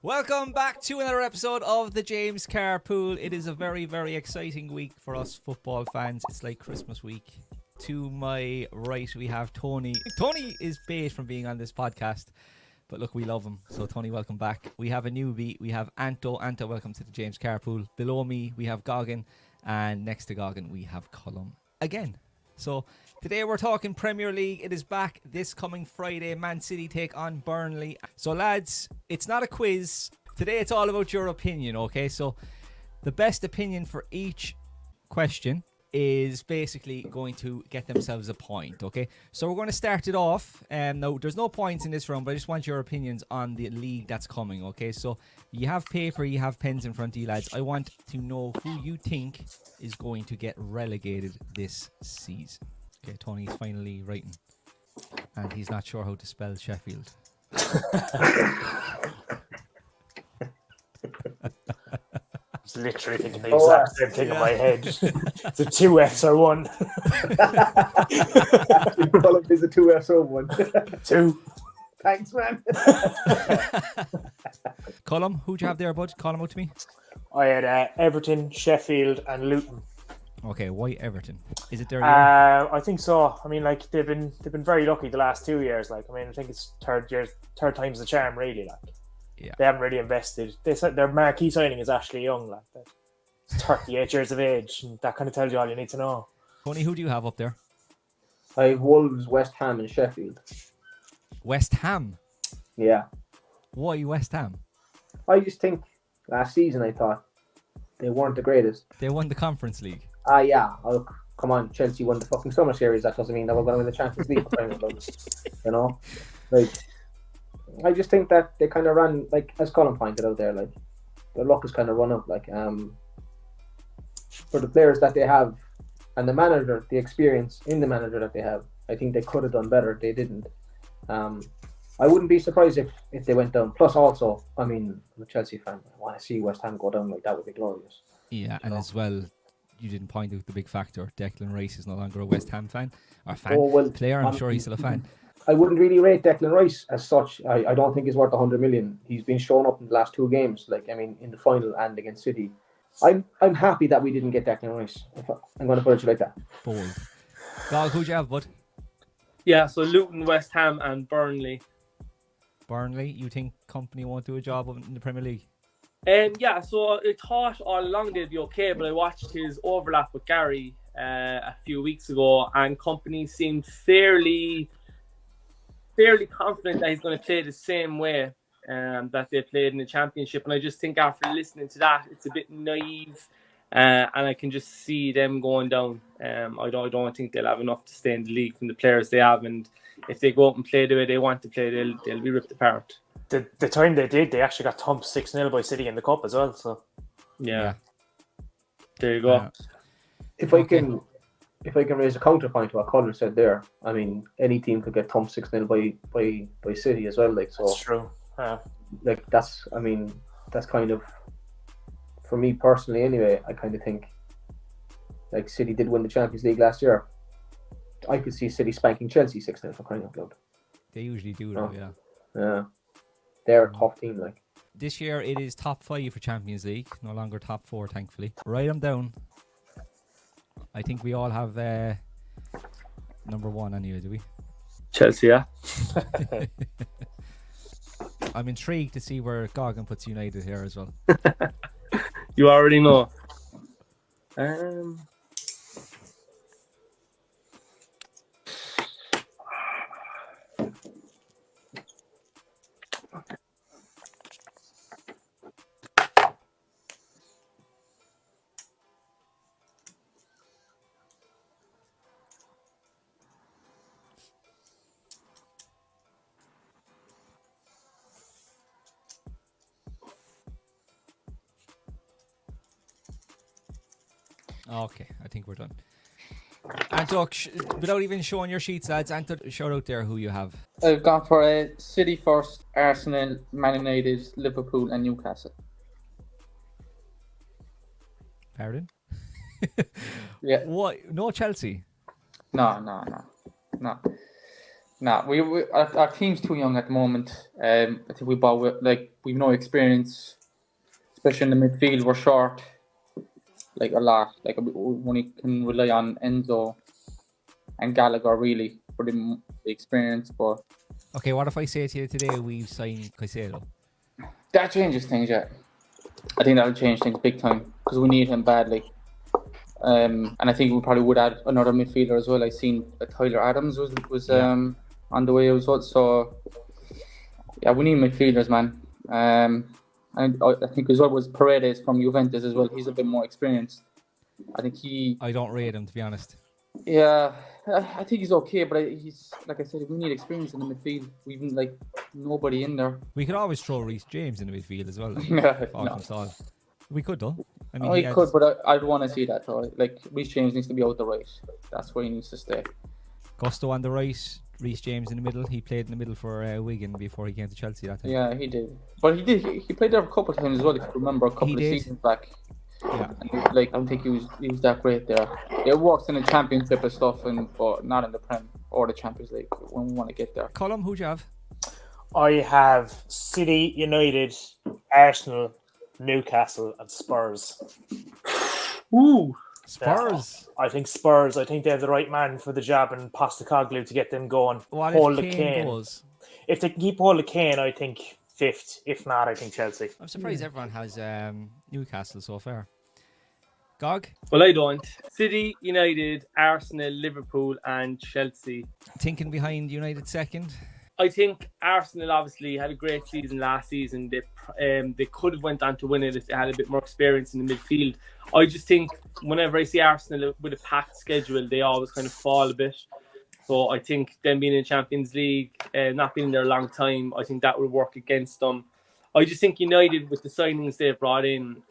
Welcome back to another episode of the James Carpool. It is a very, very exciting week for us football fans. It's like Christmas week. To my right, we have Tony. Tony is bait from being on this podcast, but look, we love him. So, Tony, welcome back. We have a newbie. We have Anto. Anto, welcome to the James Carpool. Below me, we have Goggin, and next to Goggin, we have Cullum again. So, today we're talking Premier League. It is back this coming Friday. Man City take on Burnley. So, lads, it's not a quiz. Today it's all about your opinion, okay? So, the best opinion for each question is basically going to get themselves a point, okay? So, we're going to start it off. Now, there's no points in this round, but I just want your opinions on the league that's coming, okay? So, you have paper, you have pens in front of you, lads. I want to know who you think is going to get relegated this season. Okay, Tony's finally writing, and he's not sure how to spell Sheffield. I was literally thinking the exact same thing in my head. The two F's are one. Is a 2 or 1? Two. Thanks, man. Colm, who'd you have there, bud? Call him out to me. I had Everton, Sheffield, and Luton. Okay, why Everton? Is it their I think so. I mean, like they've been very lucky the last 2 years. Like, I mean, I think it's third time's the charm, really. Like, yeah, they haven't really invested. They said their marquee signing is Ashley Young. Like, he's 38 years of age, and that kind of tells you all you need to know. Tony, who do you have up there? I have Wolves, West Ham, and Sheffield. West Ham. Yeah. Why West Ham? I just think last season I thought they weren't the greatest. They won the Conference League. Yeah. Oh, come on, Chelsea won the fucking summer series. That doesn't mean that we're going to win the Champions League for crying out loud. You know, like I just think that they kind of ran, like as Colin pointed out there, like their luck has kind of run out. Like for the players that they have and the manager, the experience in the manager that they have, I think they could have done better. They didn't. I wouldn't be surprised if they went down. Plus, also, I mean, I'm a Chelsea fan. I want to see West Ham go down. Like that would be glorious. Yeah, and as well, you didn't point out the big factor. Declan Rice is no longer a West Ham fan or fan. Oh, well, player. I'm sure he's still a fan. I wouldn't really rate Declan Rice as such. I don't think he's worth 100 million. He's been shown up in the last 2 games. Like, I mean, in the final and against City. I'm happy that we didn't get Declan Rice. I'm going to put it like that. Bold. Dog, who'd you have, bud? Yeah, so Luton, West Ham, and Burnley. Burnley, you think Company won't do a job in the Premier League? Yeah, so I thought all along they'd be okay, but I watched his overlap with Gary a few weeks ago, and Company seemed fairly confident that he's going to play the same way that they played in the Championship. And I just think after listening to that, it's a bit naive, and I can just see them going down. I don't think they'll have enough to stay in the league from the players they have, and if they go out and play the way they want to play, they'll be ripped apart. The time they did, they actually got thumped 6-0 by City in the Cup as well. So yeah. There you go. If I can raise a counterpoint to what Colin said there, I mean, any team could get thumped 6-0 by City as well. Like, so that's true. Like that's kind of, for me personally anyway, I kind of think like City did win the Champions League last year. I could see City spanking Chelsea 6-0 for crying out loud. They usually do, though, yeah. Yeah. They're a tough team, like. This year it is top 5 for Champions League, no longer top 4, thankfully. Write them down. I think we all have number 1 anyway, do we? Chelsea, yeah. I'm intrigued to see where Goggin puts United here as well. You already know. Okay, I think we're done. Anto, without even showing your sheets, lads, Anto, shout out there who you have. I've gone for City first, Arsenal, Man United, Liverpool, and Newcastle. Pardon? Yeah. What? No Chelsea? No. Nah, our team's too young at the moment. I think we've no experience, especially in the midfield. We're short, like a lot. Like we only can rely on Enzo and Gallagher really for the experience. But Okay, what if I say to you today we've signed Caicedo? that changes things. Yeah, I think that'll change things big time because we need him badly. And I think we probably would add another midfielder as well. I seen Tyler Adams was on the way as well. So yeah, we need midfielders, man. And I think as well was Paredes from Juventus as well. He's a bit more experienced. I think I don't rate him, to be honest. Yeah, I think he's okay, but he's like I said, we need experience in the midfield. We've like nobody in there. We could always throw Reece James in the midfield as well. Like, No. We could though. I mean, He could, but I'd want to see that though. Like Reece James needs to be out the right. That's where he needs to stay. Gusto on the right, Reece James in the middle. He played in the middle for Wigan before he came to Chelsea that time. Yeah, he did. But he played there a couple of times as well. If you remember, a couple of seasons back. Yeah. And I don't think he was that great there. It works in the Championship and stuff, but not in the Prem or the Champions League when we want to get there. Colm, who'd you have? I have City, United, Arsenal, Newcastle, and Spurs. Ooh. Spurs. I think Spurs. I think they have the right man for the job and Postecoglou to get them going. What hold if Kane goes? If they can keep hold of Kane, I think fifth. If not, I think Chelsea. I'm surprised everyone has Newcastle so far. Gog? Well, I don't. City, United, Arsenal, Liverpool, and Chelsea. Thinking behind United second? I think Arsenal obviously had a great season last season. They could have went on to win it if they had a bit more experience in the midfield. I just think whenever I see Arsenal with a packed schedule, they always kind of fall a bit. So I think them being in Champions League, not being there a long time, I think that will work against them. I just think United, with the signings they've brought in,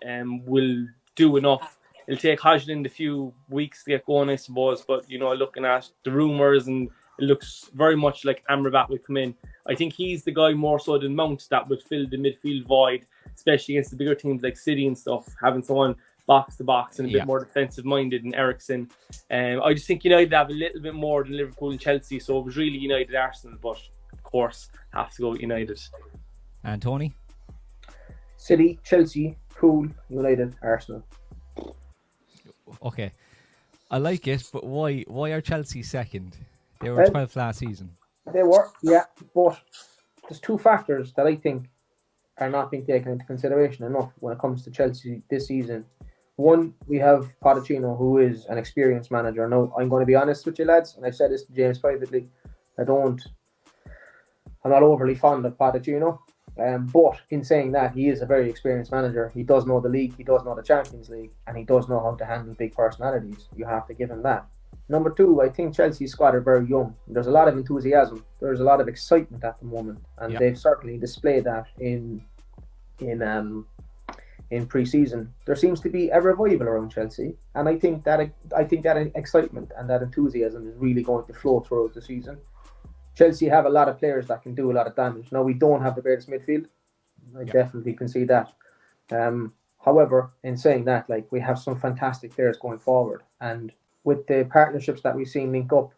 will do enough. It'll take Hojlund a few weeks to get going, I suppose. But, looking at the rumours, and it looks very much like Amrabat will come in. I think he's the guy more so than Mount that would fill the midfield void, especially against the bigger teams like City and stuff, having someone box to box and a bit more defensive minded than Eriksen. I just think United have a little bit more than Liverpool and Chelsea, so it was really United Arsenal, but of course have to go with United. And Tony? City, Chelsea, Pool, United, Arsenal. Okay, I like it, but why are Chelsea second? They were 12th last season. They were, yeah, but there's two factors that I think are not being taken into consideration enough when it comes to Chelsea this season. One, we have Pochettino, who is an experienced manager. Now, I'm going to be honest with you, lads, and I've said this to James privately. I'm not overly fond of Pochettino, but in saying that, he is a very experienced manager. He does know the league, he does know the Champions League, and he does know how to handle big personalities. You have to give him that. Number two, I think Chelsea's squad are very young. There's a lot of enthusiasm. There's a lot of excitement at the moment, and they've certainly displayed that in pre-season. There seems to be a revival around Chelsea, and I think that excitement and that enthusiasm is really going to flow throughout the season. Chelsea have a lot of players that can do a lot of damage. Now, we don't have the greatest midfield. I definitely can see that. However, in saying that, we have some fantastic players going forward, and with the partnerships that we've seen link up,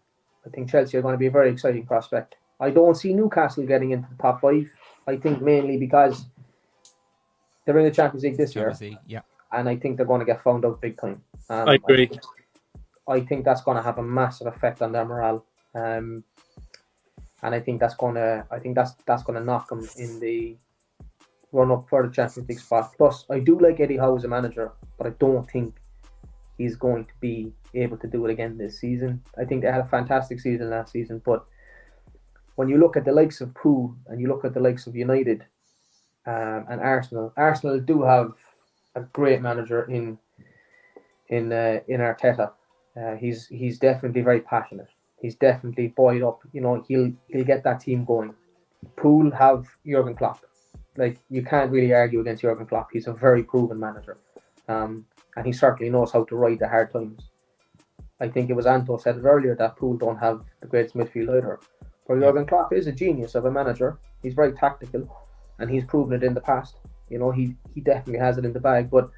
I think Chelsea are going to be a very exciting prospect. I don't see Newcastle getting into the top 5. I think mainly because they're in the Champions League this year, and I think they're going to get found out big time. I agree. I think that's going to have a massive effect on their morale, and I think that's going to knock them in the run up for the Champions League spot. Plus, I do like Eddie Howe as a manager, but I don't think he's going to be able to do it again this season. I think they had a fantastic season last season, but when you look at the likes of Poole and you look at the likes of United and Arsenal do have a great manager in Arteta. He's definitely very passionate. He's definitely buoyed up. He'll get that team going. Poole have Jurgen Klopp. You can't really argue against Jurgen Klopp. He's a very proven manager. And he certainly knows how to ride the hard times. I think it was Anto said it earlier that Poole don't have the greatest midfield either. But Jurgen Klopp is a genius of a manager. He's very tactical, and he's proven it in the past. He definitely has it in the bag. But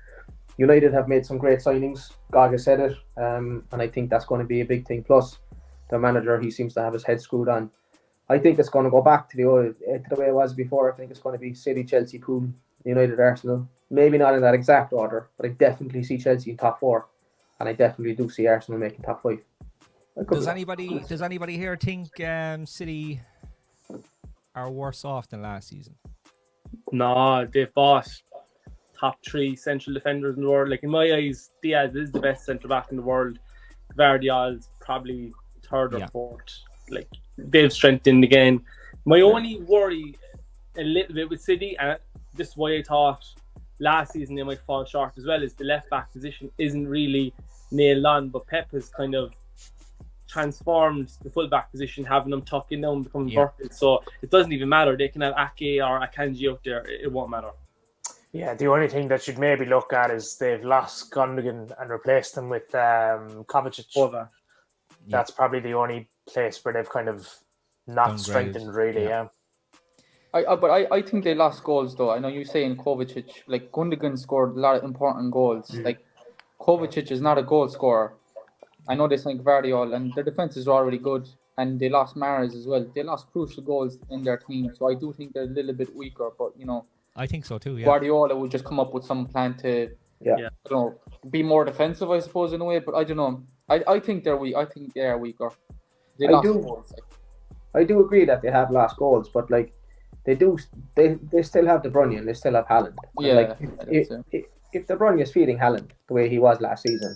United have made some great signings. Gaga said it, and I think that's going to be a big thing. Plus, the manager, he seems to have his head screwed on. I think it's going to go back to the way it was before. I think it's going to be City, Chelsea, Pool, United, Arsenal. Maybe not in that exact order, but I definitely see Chelsea in top 4, and I definitely do see Arsenal making top 5. Does anybody here think City are worse off than last season? No, they've bought top 3 central defenders in the world. Like, in my eyes, Diaz is the best centre back in the world. Gvardiol's probably 3rd or 4th. Like, they've strengthened again. My only worry a little bit with City, and this is why I thought last season they might fall short as well, is the left back position isn't really nailed on, but Pep has kind of transformed the full back position, having them tucking down and becoming vertical. So it doesn't even matter. They can have Ake or Akanji out there. It won't matter. Yeah, the only thing that you'd maybe look at is they've lost Gundogan and replaced them with Kovacic. That's probably the only place where they've kind of not strengthened, really. Yeah. But I think they lost goals though. I know you're saying Kovacic, like Gundogan scored a lot of important goals. Like Kovacic is not a goal scorer. I know they signed Gvardiol and their defense is already good, and they lost Mahrez as well. They lost crucial goals in their team, so I do think they're a little bit weaker. But I think so too. Yeah. Guardiola would just come up with some plan to, I don't know, be more defensive, I suppose, in a way. But I don't know. I think they're weak. I think they are weaker. They lost goals. I do agree that they have lost goals, but like they still have De Bruyne and they still have Haaland. Yeah. If De Bruyne is feeding Haaland the way he was last season,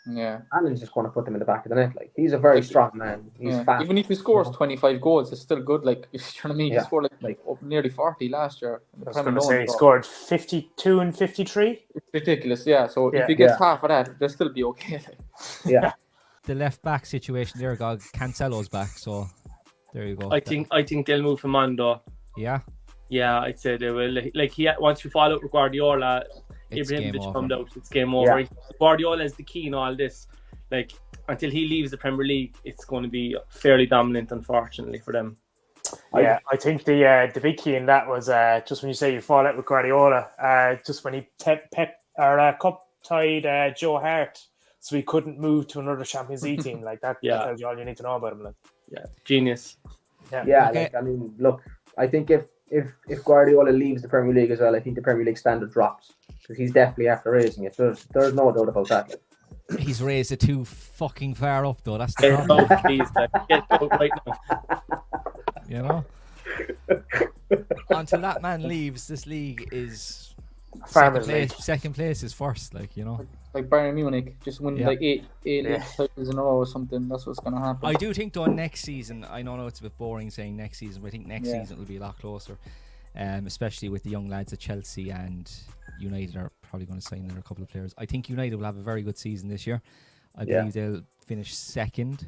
Haaland's just going to put them in the back of the net. Like, he's a very strong man. He's fast. Even if he scores 25 goals, it's still good. Like, you know what I mean? He scored like nearly 40 last year. I was going to say he scored 52 and 53. It's ridiculous, yeah. So if he gets half of that, they'll still be okay. Yeah. The left back situation there, God, Cancelo's back, so there you go. I think they'll move him on though. Yeah. Yeah, I'd say they will. Like once you fall out with Guardiola, Ibrahimovic comes out. It's game over. Yeah. Guardiola is the key in all this. Like, until he leaves the Premier League, it's going to be fairly dominant, unfortunately, for them. Yeah, I think the big key in that was just when you say you fall out with Guardiola, just when he cup tied Joe Hart, so he couldn't move to another Champions League team. Like that, that tells you all you need to know about him. Like. Yeah, genius. Yeah, okay. Like, I mean, look, I think if Guardiola leaves the Premier League as well, I think the Premier League standard drops, because he's definitely after raising it. There's no doubt about that. Like. He's raised it too fucking far up, though. That's the problem. Get out right now. You know? Until that man leaves, this league is second place is first, like, you know. Like Bayern Munich, just win like eight titles in a row or something. That's what's going to happen. I do think, though, next season, I know it's a bit boring saying next season, but I think next season will be a lot closer, especially with the young lads at Chelsea, and United are probably going to sign there a couple of players. I think United will have a very good season this year. I believe they'll finish second.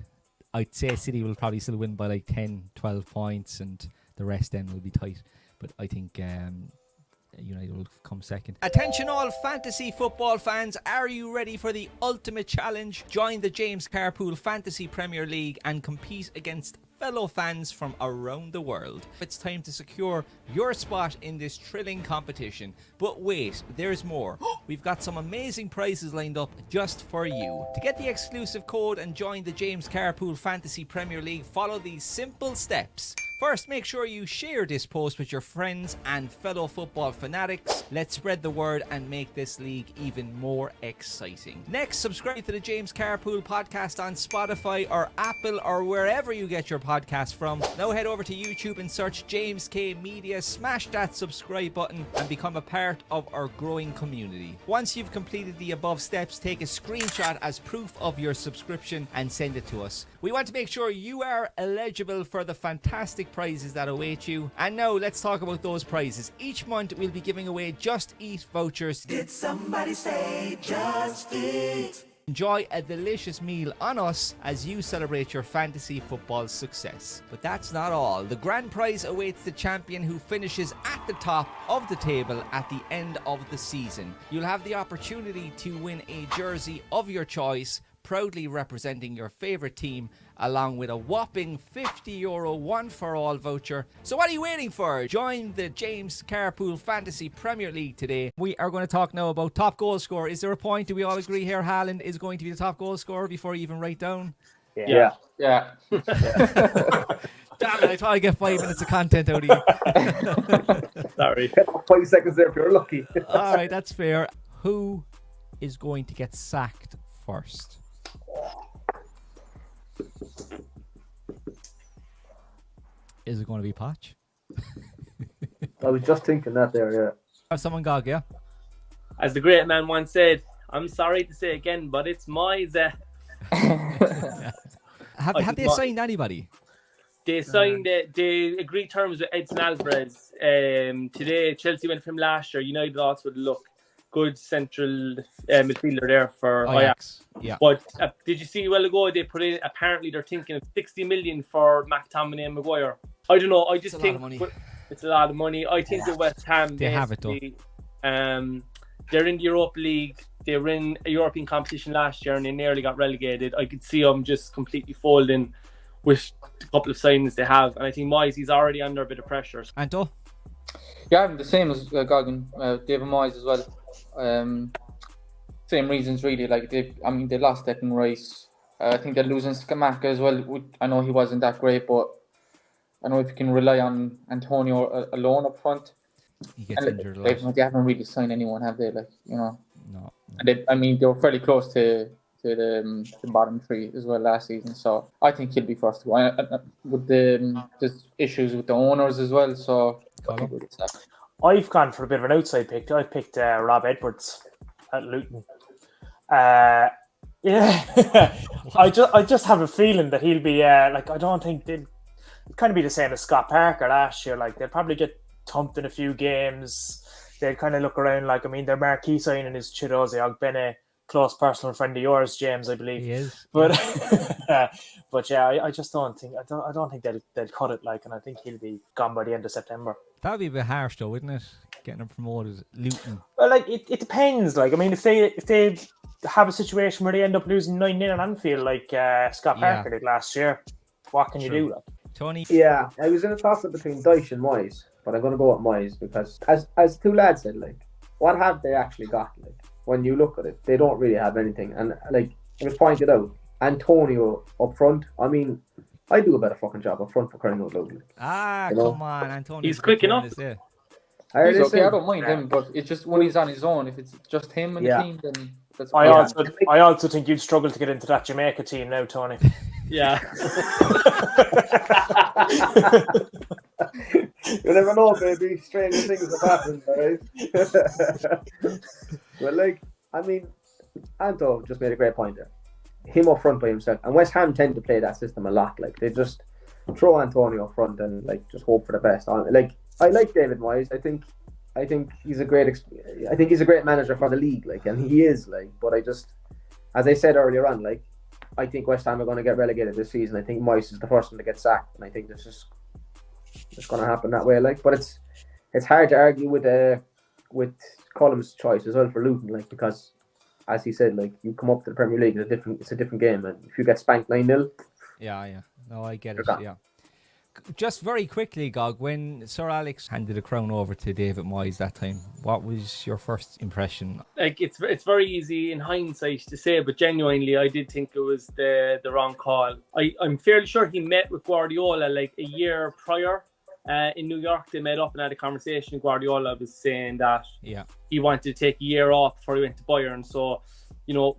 I'd say City will probably still win by like 10, 12 points, and the rest then will be tight. But I think United will come second. Attention all fantasy football fans, are you ready for the ultimate challenge? Join the James Carpool Fantasy Premier League and compete against fellow fans from around the world. It's time to secure your spot in this thrilling competition. But wait, there's more. We've got some amazing prizes lined up just for you. To get the exclusive code and join the James Carpool Fantasy Premier League, follow these simple steps. First, make sure you share this post with your friends and fellow football fanatics. Let's spread the word and make this league even more exciting. Next, subscribe to the James Carpool podcast on Spotify or Apple or wherever you get your podcast from. Now head over to YouTube and search James K Media, smash that subscribe button and become a part of our growing community. Once you've completed the above steps, take a screenshot as proof of your subscription and send it to us. We want to make sure you are eligible for the fantastic prizes that await you. And now let's talk about those prizes. Each month we'll be giving away Just Eat vouchers. Did somebody say Just Eat? Enjoy a delicious meal on us as you celebrate your fantasy football success. But that's not all. The grand prize awaits the champion who finishes at the top of the table at the end of the season. You'll have the opportunity to win a jersey of your choice, proudly representing your favourite team, along with a whopping €50 one-for-all voucher. So what are you waiting for? Join the James Carpool Fantasy Premier League today. We are going to talk now about top goal scorer. Is there a point? Do we all agree here Haaland is going to be the top goal scorer before you even write down? Yeah. Damn it, I thought I'd get 5 minutes of content out of you. Sorry. 5 seconds there if you're lucky. All right, that's fair. Who is going to get sacked first? Is it going to be Poch? I was just thinking that there, yeah. Have someone gog, yeah? As the great man once said, I'm sorry to say again, but it's Moyes. Have they signed anybody? They signed, they agreed terms with Edson Alvarez. Today, Chelsea went from last year. United also would look good central midfielder there for Ajax. Yeah. But did you see a while ago they put in? Apparently, they're thinking of 60 million for McTominay and Maguire. I don't know. I just think it's a lot of money. I think that West Ham they have it though. They're in the Europa League. They were in a European competition last year and they nearly got relegated. I could see them just completely folding with a couple of signings they have. And I think Moyes, he's already under a bit of pressure. Anto? Yeah, I'm the same as Goggin, David Moyes as well. Same reasons really. Like they lost Declan Rice. I think they're losing Scamacca as well. I know he wasn't that great, but I know if you can rely on Antonio alone up front. He gets injured a lot. They haven't really signed anyone, have they? Like, you know. No. And they were fairly close to the bottom three as well last season. So I think he'll be first. With there's issues with the owners as well. So I think we'll get sacked. I've gone for a bit of an outside pick. I've picked Rob Edwards at Luton. Yeah, I just have a feeling that he'll be I don't think they'll kind of be the same as Scott Parker last year. Like they'll probably get thumped in a few games. They'll kind of look around their marquee signing is Chidozie Ogbene, close personal friend of yours, James, I believe. He is. But but yeah, I just don't think they'll cut it and I think he'll be gone by the end of September. That'd be a bit harsh though, wouldn't it? Getting him promoted, Luton. Well, it depends. If they have a situation where they end up losing 9-0 on Anfield, like Scott Parker did last year, what can you do? Tony? Yeah, I was in a toss-up between Dyche and Moyes, but I'm going to go with Moyes because, as two lads said, what have they actually got? When you look at it, they don't really have anything. And it was pointed out, Antonio up front. I mean, I do a better fucking job up front for crying out loud. Come on, Antonio. He's quick enough. He's okay. I don't mind him, but it's just when he's on his own. If it's just him and the team, then that's. I also think you'd struggle to get into that Jamaica team now, Tony. Yeah. You never know, baby. Stranger things have happened, right? Well, Anto just made a great point there. Him up front by himself, and West Ham tend to play that system a lot. They just throw Antonio up front and just hope for the best. I like David Moyes. I think he's a great manager for the league. And he is. But as I said earlier on, I think West Ham are going to get relegated this season. I think Moyes is the first one to get sacked, and I think this is just going to happen that way. But it's hard to argue with Cullum's choice as well for Luton, because as he said, you come up to the Premier League, it's a different game, and if you get spanked 9-0, no, I get it. Yeah. Just very quickly, Gog, when Sir Alex handed the crown over to David Moyes that time, what was your first impression? It's very easy in hindsight to say, but genuinely, I did think it was the wrong call. I'm fairly sure he met with Guardiola a year prior in New York. They met up and had a conversation. Guardiola was saying that he wanted to take a year off before he went to Bayern. So,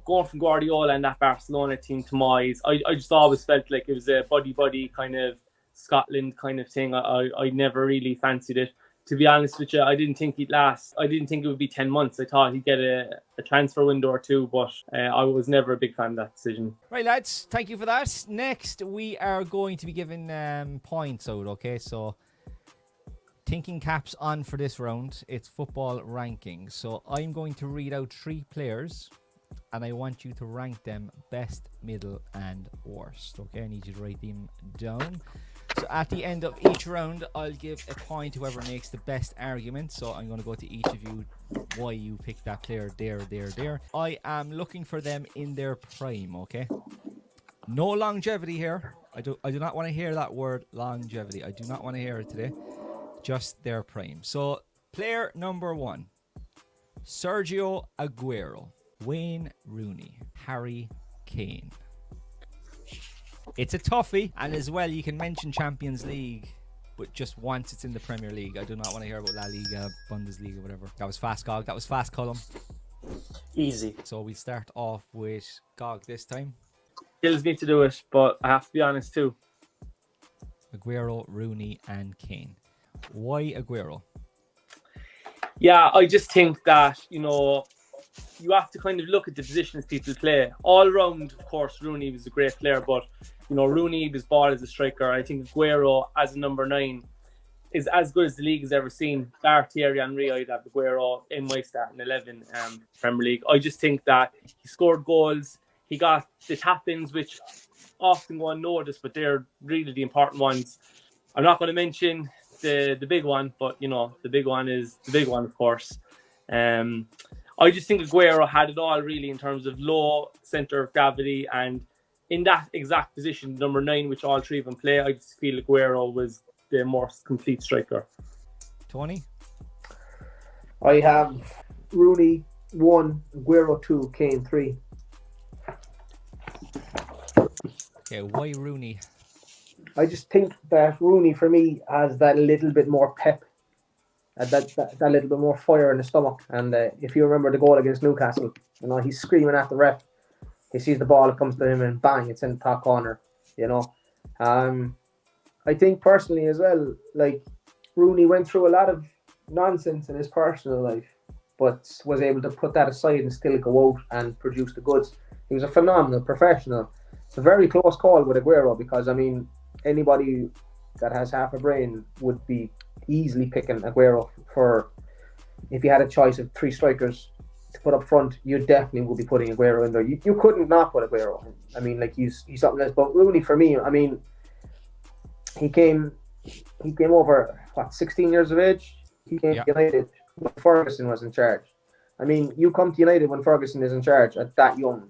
going from Guardiola and that Barcelona team to Moyes, I just always felt like it was a buddy kind of Scotland kind of thing. I never really fancied it. To be honest with you, I didn't think he'd last. I didn't think it would be 10 months. I thought he'd get a transfer window or two, but I was never a big fan of that decision. Right, lads, thank you for that. Next, we are going to be giving points out, okay? So, thinking caps on for this round. It's football rankings. So, I'm going to read out 3 players, and I want you to rank them best, middle, and worst, okay? I need you to write them down. So at the end of each round, I'll give a point to whoever makes the best argument. So I'm going to go to each of you why you picked that player there. I am looking for them in their prime, okay? No longevity here. I do not want to hear that word longevity. I do not want to hear it today. Just their prime. So player number 1, Sergio Aguero, Wayne Rooney, Harry Kane. It's a toughie, and as well, you can mention Champions League, but just once it's in the Premier League. I do not want to hear about La Liga, Bundesliga, whatever. That was fast, Gog. That was fast, Column. Easy. So we start off with Gog this time. Kills me to do it, but I have to be honest too. Aguero, Rooney, and Kane. Why Aguero? Yeah, I just think that, you have to kind of look at the positions people play. All round, of course, Rooney was a great player, but, Rooney was bought as a striker. I think Aguero as a number 9 is as good as the league has ever seen. Bar Thierry Henry, I'd have Aguero in my starting 11 Premier League. I just think that he scored goals. He got the tap-ins, which often go unnoticed, but they're really the important ones. I'm not going to mention the big one, but, the big one is the big one, of course. I just think Aguero had it all, really, in terms of low centre of gravity, and in that exact position, number 9, which all three of them play, I just feel Aguero was the most complete striker. Tony? I have Rooney 1, Aguero 2, Kane 3. Okay, why Rooney? I just think that Rooney, for me, has that little bit more pep, that little bit more fire in the stomach. And if you remember the goal against Newcastle, he's screaming at the ref. He sees the ball, it comes to him, and bang, it's in the top corner. I think personally as well, like, Rooney went through a lot of nonsense in his personal life, but was able to put that aside and still go out and produce the goods. He was a phenomenal professional. It's a very close call with Aguero, because, anybody that has half a brain would be easily picking Aguero for, if you had a choice of 3 strikers to put up front, you definitely would be putting Aguero in there. You couldn't not put Aguero. He's something else. But Rooney, for me, he came over, 16 years of age? He came to United when Ferguson was in charge. You come to United when Ferguson is in charge at that young.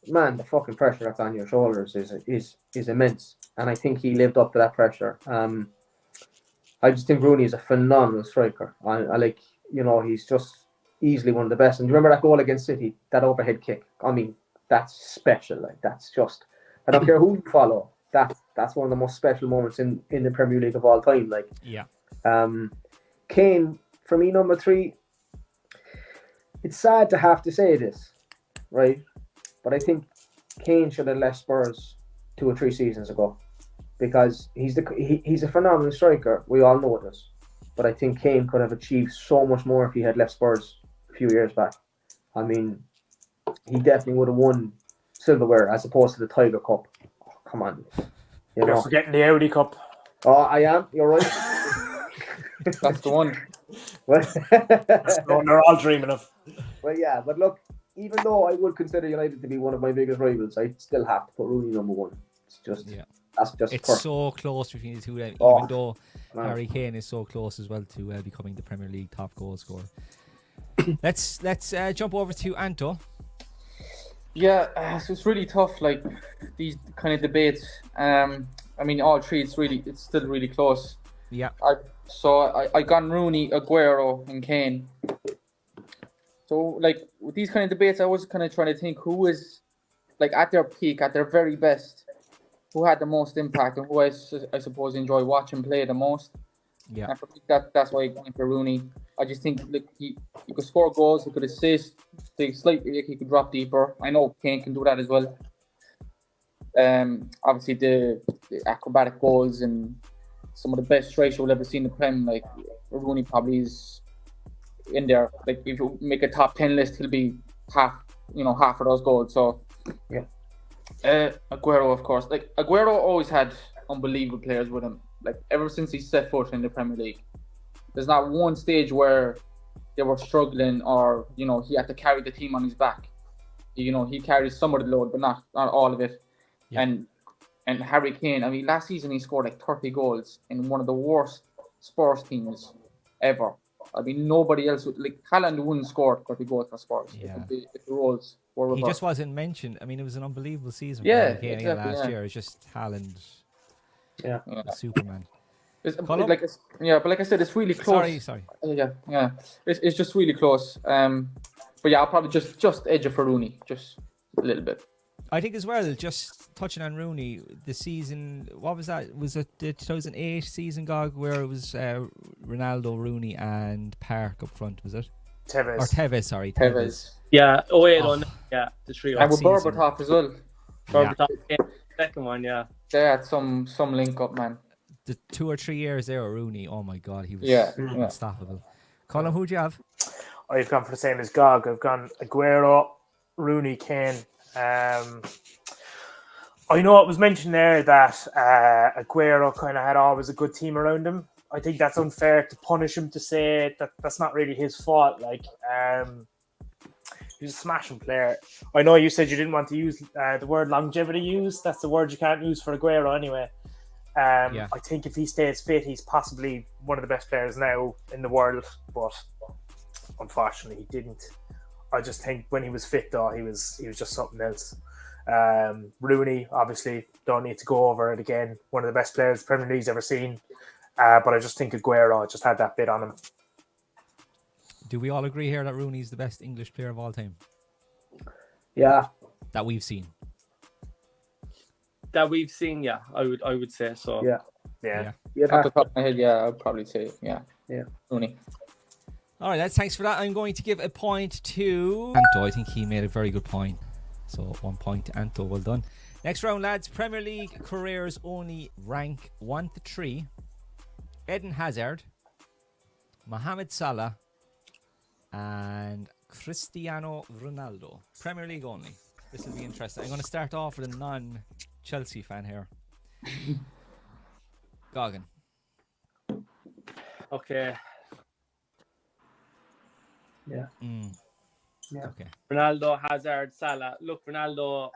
Man, the fucking pressure that's on your shoulders is immense. And I think he lived up to that pressure. I just think Rooney is a phenomenal striker. He's just easily one of the best. And do you remember that goal against City, that overhead kick? That's special. Like, that's just, I don't care who you follow. That's one of the most special moments in the Premier League of all time. Like, yeah. Kane, for me, number 3. It's sad to have to say this, right? But I think Kane should have left Spurs 2 or 3 seasons ago, because he's a phenomenal striker. We all know this. But I think Kane could have achieved so much more if he had left Spurs a few years back. He definitely would have won silverware as opposed to the Tiger Cup. Oh, come on. You're forgetting the Audi Cup. Oh, I am. You're right. That's the one. Well, That's the one they're all dreaming of. Well, yeah, but look, even though I would consider United to be one of my biggest rivals, I still have to put Rooney number 1. It's just, that's just it's perfect. so close between the two, even though Harry Kane is so close as well to becoming the Premier League top goal scorer. Let's jump over to Anto. Yeah, so it's really tough, like, these kind of debates. All 3, it's still really close. Yeah. I got Rooney, Aguero, and Kane. So, like, with these kind of debates, I was kind of trying to think who is, like, at their peak, at their very best, who had the most impact, and who I suppose enjoy watching play the most. Yeah. And for me, that's why I went for Rooney. I just think, like, he could score goals, he could assist, he could drop deeper. I know Kane can do that as well. Obviously, the acrobatic goals and some of the best strikes you'll ever see in the Prem, like, Rooney probably is in there. Like, if you make a top 10 list, he'll be half of those goals. So, yeah. Aguero, of course. Like, Aguero always had unbelievable players with him. Like, ever since he set foot in the Premier League, there's not one stage where they were struggling or, he had to carry the team on his back. He carries some of the load, but not all of it. Yeah. And Harry Kane, last season he scored like 30 goals in one of the worst Spurs teams ever. Nobody else would, like, Haaland wouldn't score 30 goals for Spurs if the roles were reversed. He just wasn't mentioned. It was an unbelievable season for Harry Kane last year. It's just Haaland. Yeah. Superman. But like I said, it's really close. Sorry. Yeah. It's just really close. But yeah, I'll probably just edge it for Rooney, just a little bit. I think as well, just touching on Rooney, the season, what was that? Was it the 2008 season, Gog, where it was Ronaldo, Rooney and Park up front, was it? Tevez. Or Tevez, sorry. Tevez. Yeah, Oh. yeah, the trio. And with season. Berbatov as well. Berbatov came second one, yeah. They had some link up, man. The 2 or 3 years there with Rooney, oh my God, he was unstoppable. Colin, who'd you have? I've gone for the same as Gog. I've gone Aguero, Rooney, Kane. I know it was mentioned there that Aguero kind of had always a good team around him. I think that's unfair to punish him, to say that that's not really his fault. Like, he's a smashing player. I know you said you didn't want to use the word longevity use. That's the word you can't use for Aguero anyway. I think if he stays fit, he's possibly one of the best players now in the world. But unfortunately, he didn't. I just think when he was fit, though, he was just something else. Rooney, obviously, don't need to go over it again. One of the best players the Premier League's ever seen. But I just think Aguero just had that bit on him. Do we all agree here that Rooney's the best English player of all time? Yeah. That we've seen. That we've seen, yeah, I would say so. Yeah. Off the top of my head, yeah, I'd probably say, yeah. Rooney. All right, lads, thanks for that. I'm going to give a point to Anto. I think he made a very good point. So 1 point to Anto, well done. Next round, lads. Premier League careers only rank 1 to 3. Eden Hazard, Mohamed Salah, and Cristiano Ronaldo. Premier League only. This will be interesting. I'm going to start off with a non-Chelsea fan here. Goggin. Okay. Yeah. Okay. Ronaldo, Hazard, Salah. Look, Ronaldo,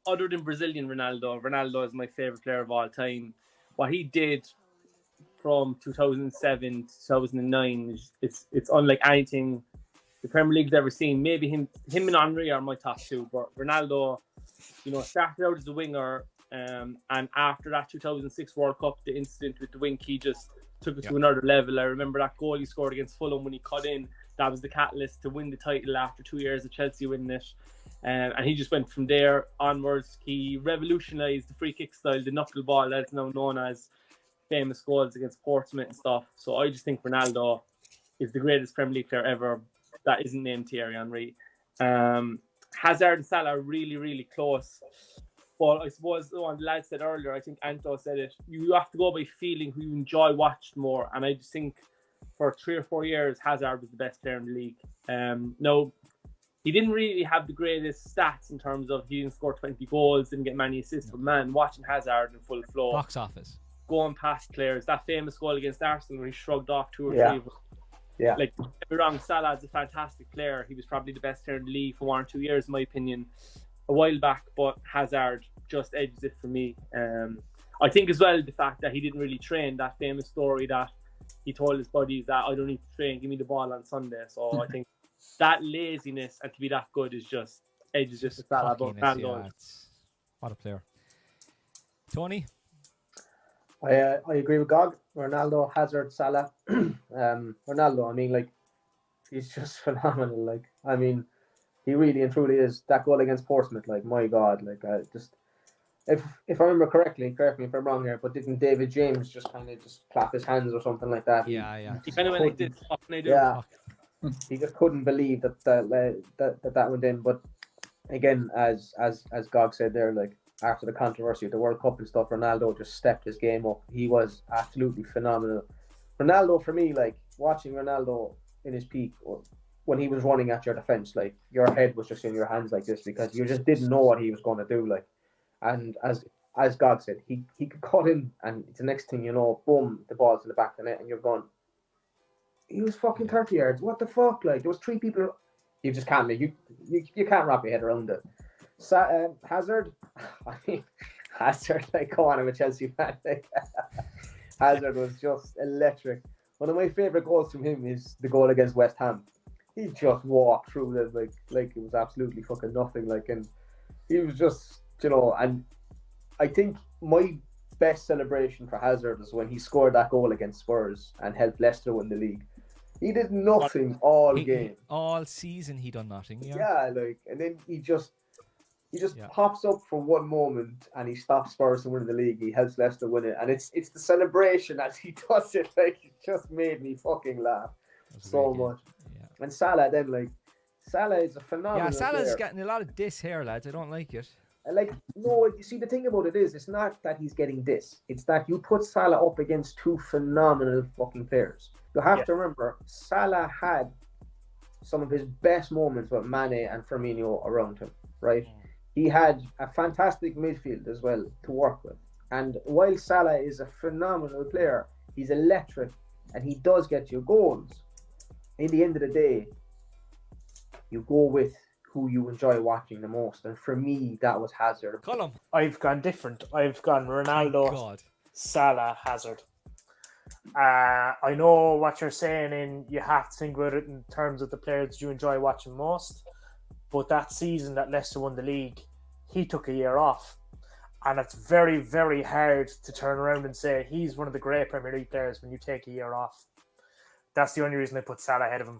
other than Brazilian Ronaldo is my favourite player of all time. What he did from 2007 to 2009, it's unlike anything the Premier League's ever seen. Maybe him and Henry are my top two, but Ronaldo, started out as a winger, and after that 2006 World Cup, the incident with the wink, he just took it to another level. I remember that goal he scored against Fulham when he cut in. That was the catalyst to win the title after 2 years of Chelsea winning it. And he just went from there onwards. He revolutionised the free kick style, the knuckleball that's now known as, famous goals against Portsmouth and stuff. So I just think Ronaldo is the greatest Premier League player ever that isn't named Thierry Henry. Hazard and Salah are really, really close. But I suppose the one the lad said earlier, I think Anto said it, you have to go by feeling who you enjoy watched more. And I just think for 3 or 4 years, Hazard was the best player in the league. No, he didn't really have the greatest stats in terms of he didn't score 20 goals, didn't get many assists. But man, watching Hazard in full flow, Box office, going past players, that famous goal against Arsenal where he shrugged off 2 or 3 of them. Yeah. Like, don't get me wrong, Salah's a fantastic player. He was probably the best player in the league for 1 or 2 years, in my opinion, a while back. But Hazard just edges it for me. I think as well the fact that he didn't really train, that famous story that he told his buddies that I don't need to train, give me the ball on Sunday. So I think that laziness and to be that good is just edges just a Salah. But what a player. Tony? I agree with Gog. Ronaldo, Hazard, Salah. Ronaldo, I mean, like, he's just phenomenal. Like, I mean, he really and truly is. That goal against Portsmouth, like, my God, like, I just, if I remember correctly, correct me if I'm wrong here, but didn't David James just kind of just clap his hands or something like that? Yeah. He kind of went like this. Yeah. He just couldn't believe that went in. But again, as Gog said there, like, after the controversy of the World Cup and stuff, Ronaldo just stepped his game up. He was absolutely phenomenal. Ronaldo, for me, like, watching Ronaldo in his peak, when he was running at your defence, like, your head was just in your hands like this because you just didn't know what he was going to do. Like, and as Gog said, he could cut in, and the next thing you know, boom, the ball's in the back of the net, and you're going, he was fucking 30 yards. What the fuck? Like, there was 3 people. You just can't. You can't wrap your head around it. Hazard, I mean, Hazard, like, come on, I'm a Chelsea fan. Like, Hazard was just electric. One of my favourite goals from him is the goal against West Ham. He just walked through them like it was absolutely fucking nothing. Like, and he was just, and I think my best celebration for Hazard was when he scored that goal against Spurs and helped Leicester win the league. He did nothing all game. All season he done nothing. Yeah, like, and then he just, He just Yeah. pops up for one moment and he stops Spurs from winning the league. He helps Leicester win it, and it's the celebration as he does it. Like, it just made me fucking laugh That's a so great game. much. Yeah. And Salah then, like, Salah is a phenomenal Yeah, Salah's player. getting a lot of diss here, lads. I don't like it. Like, no, you see, the thing about it is, it's not that he's getting this. It's that you put Salah up against two phenomenal fucking players. You have to remember, Salah had some of his best moments with Mane and Firmino around him, right? He had a fantastic midfield as well to work with. And while Salah is a phenomenal player, he's electric and he does get you goals. In the end of the day, you go with who you enjoy watching the most. And for me, that was Hazard. Column. I've gone different. I've gone Ronaldo, God. Salah, Hazard. I know what you're saying, and you have to think about it in terms of the players you enjoy watching most. But that season that Leicester won the league, he took a year off. And it's very, very hard to turn around and say he's one of the great Premier League players when you take a year off. That's the only reason I put Salah ahead of him.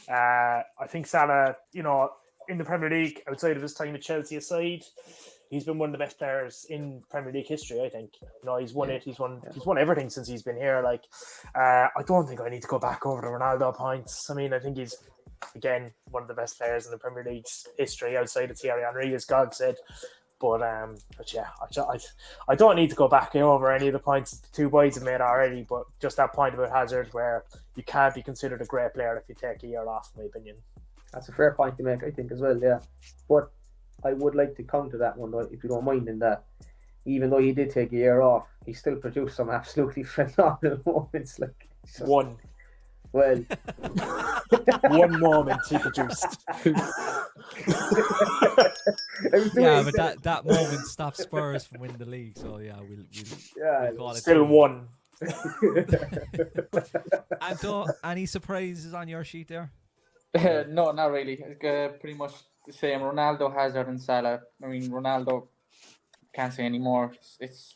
I think Salah, in the Premier League, outside of his time at Chelsea aside, he's been one of the best players in Premier League history, I think. He's won it. He's won everything since he's been here. Like, I don't think I need to go back over the Ronaldo points. I mean, I think he's, again, one of the best players in the Premier League's history outside of Thierry Henry, as God said. But yeah, I don't need to go back over any of the points the two boys have made already. But just that point about Hazard, where you can't be considered a great player if you take a year off, in my opinion. That's a fair point to make, I think, as well, yeah. But I would like to counter that one, though, if you don't mind, in that even though he did take a year off, he still produced some absolutely phenomenal moments. Like, one. Well, one moment he produced. Yeah, but that moment stopped Spurs from winning the league. So yeah, we'll call it still one. And any surprises on your sheet there? No, not really. It's pretty much the same. Ronaldo, Hazard, and Salah. I mean, Ronaldo, can't say anymore. It's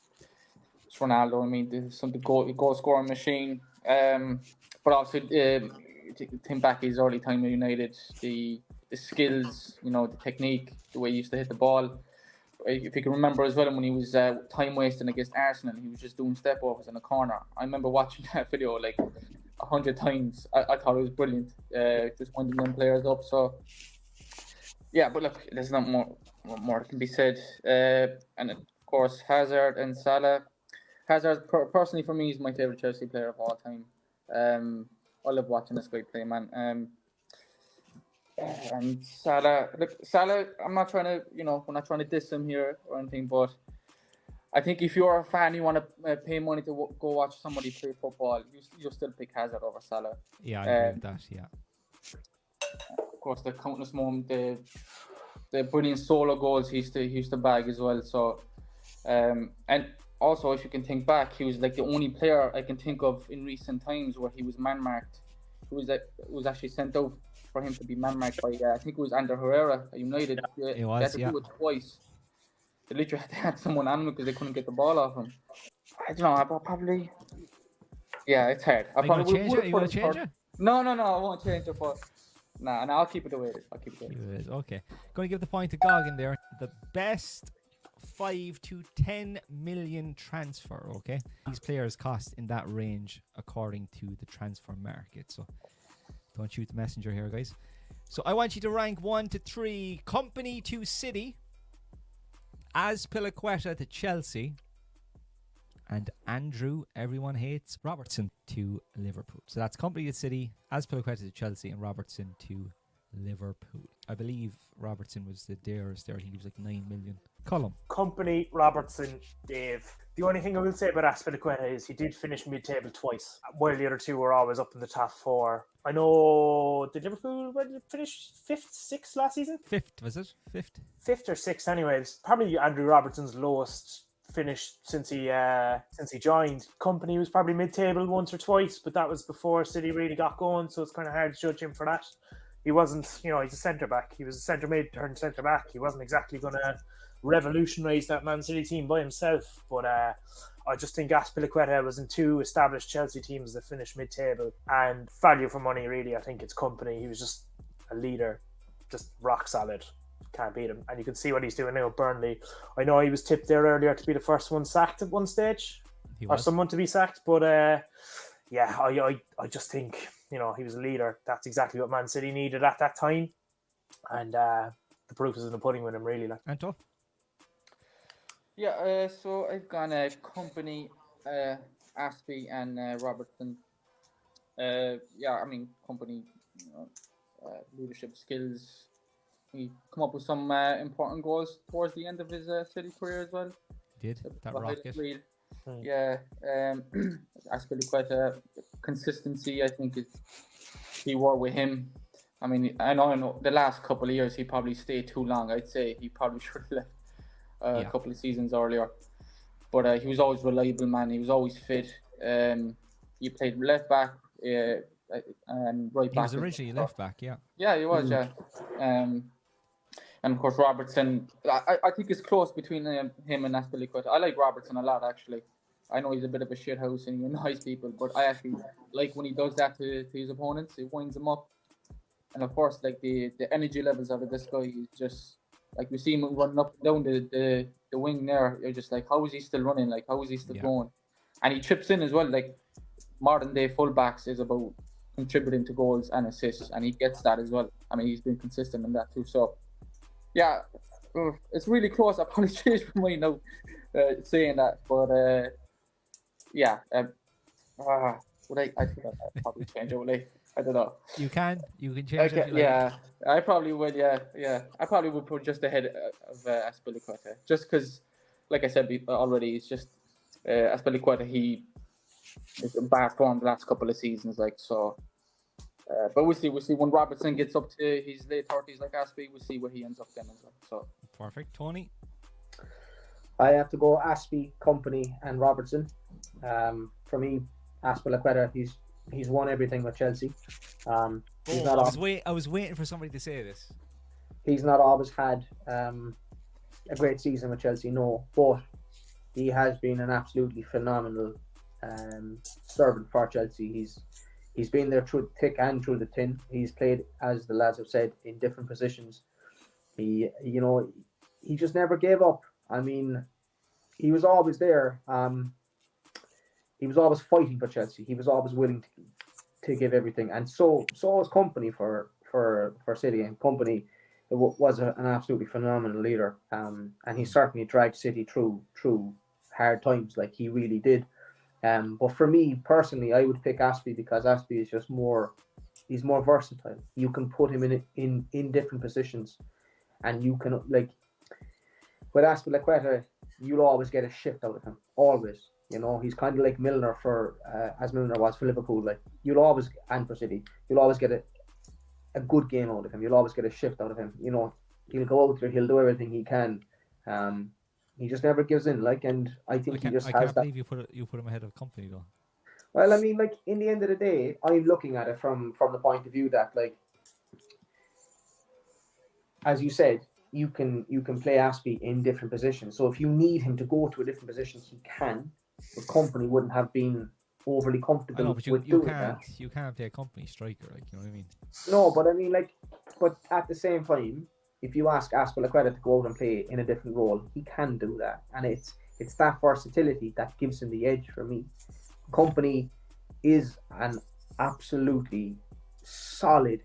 Ronaldo. I mean, there's some goal scoring machine. But also, think back his early time at United, the skills, the technique, the way he used to hit the ball. If you can remember as well, when he was time wasting against Arsenal, he was just doing step overs in the corner. I remember watching that video like 100 times. I thought it was brilliant. Just winding them players up. So yeah, but look, there's not more can be said. And of course, Hazard and Salah. Hazard, personally for me, is my favorite Chelsea player of all time. I love watching this guy play, man. And Salah, I'm not trying to, we're not trying to diss him here or anything, but I think if you're a fan, you want to pay money to go watch somebody play football, you'll still pick Hazard over Salah. Yeah, I agree with that. Yeah. Of course, the countless moment, the brilliant solo goals he used to bag as well. So, and also, if you can think back, he was like the only player I can think of in recent times where he was man-marked. Who was actually sent out for him to be man-marked by, I think it was Ander Herrera at United. It was, they had to do it twice. They literally had someone on him because they couldn't get the ball off him. I don't know, I probably... Yeah, it's hard. Are you going to change it? No, I won't change it, but... Nah, I'll keep it the way it is. Okay. Going to give the point to Goggin there. The best 5 to 10 million transfer, okay? These players cost in that range according to the transfer market. So don't shoot the messenger here, guys. So I want you to rank 1 to 3. Company to City, Azpilicueta to Chelsea, and Andrew, everyone hates, Robertson to Liverpool. So that's Company to City, Azpilicueta to Chelsea, and Robertson to Liverpool. I believe Robertson was the dearest there. I think he was like 9 million. Column. Company, Robertson, Dave. The only thing I will say about Azpilicueta is he did finish mid-table twice, while the other two were always up in the top 4. I know, did Liverpool finish 5th, 6th last season? 5th, was it? 5th? 5th or 6th anyways. Probably Andrew Robertson's lowest finish since he joined. Company was probably mid-table once or twice, but that was before City really got going, so it's kind of hard to judge him for that. He wasn't, he's a centre-back. He was a centre-mid turned centre-back. He wasn't exactly going to revolutionise that Man City team by himself, but I just think Azpilicueta was in 2 established Chelsea teams that finished mid-table, and value for money, really. I think it's Company. He was just a leader, just rock solid. can't beat him. And you can see what he's doing now at Burnley. I know he was tipped there earlier to be the first one sacked at one stage, or someone to be sacked. But I just think, you know, he was a leader. That's exactly what Man City needed at that time, and the proof is in the pudding with him, really. Like. Anto? Yeah, so I've gone Company, Aspie, and Robertson. I mean, Company, you know, leadership skills. He come up with some important goals towards the end of his City career as well. He did that rocket? Yeah, Aspilicueta, consistency. I think he wore with him. I mean, I know the last couple of years he probably stayed too long. I'd say he probably should have left a couple of seasons earlier. But he was always reliable, man. He was always fit. He played left back and right back. He was originally left back, yeah. Yeah, he was, yeah. And of course, Robertson, I think it's close between him and Aspilicueta. I like Robertson a lot, actually. I know he's a bit of a shithouse and he annoys people, but I actually like when he does that to his opponents. He winds them up. And of course, like the energy levels of this guy is just, like we see him running up and down the wing there. You're just like, how is he still running? Like, how is he still going? And he chips in as well. Like, modern day fullbacks is about contributing to goals and assists, and he gets that as well. I mean, he's been consistent in that too. So, yeah, it's really close. I probably changed my mind now saying that, but would I think I'd probably change it, would I? I don't know. You can change it. Yeah, I probably would. Yeah. I probably would put just ahead of Aspilicueta, just because, like I said already, it's just Aspilicueta. He is in bad form the last couple of seasons, like so. But we'll see when Robertson gets up to his late 30s, like Aspie. We'll see where he ends up then as well. So perfect, Tony. I have to go Aspie, Company, and Robertson. For me, Aspilicueta, he's won everything with Chelsea. I was waiting for somebody to say this. He's not always had a great season with Chelsea, no, but he has been an absolutely phenomenal servant for Chelsea. He's been there through the thick and through the thin. He's played, as the lads have said, in different positions. He just never gave up. I mean, he was always there. He was always fighting for Chelsea. He was always willing to give everything, and so was Company for City. And Company was an absolutely phenomenal leader. And he certainly dragged City through hard times, like he really did. But for me personally, I would pick Aspie because Aspie is just he's more versatile. You can put him in different positions, and you can, like, with Aspilicueta, you'll always get a shift out of him. Always. You know, he's kind of like Milner as Milner was for Liverpool. Like, you'll always, and for City, you'll always get a good game out of him. You'll always get a shift out of him. You know, he'll go out there, he'll do everything he can. He just never gives in. Like, and I think he just has that. I can't believe you put him ahead of Company though. Well, I mean, like, in the end of the day, I'm looking at it from the point of view that, like, as you said, you can play Aspie in different positions. So if you need him to go to a different position, he can. But Company wouldn't have been overly comfortable with doing that. You can't play a Company striker, like, you know what I mean? No, but I mean, like, but at the same time, if you ask Aspilicueta to go out and play in a different role, he can do that, and it's that versatility that gives him the edge for me. Company is an absolutely solid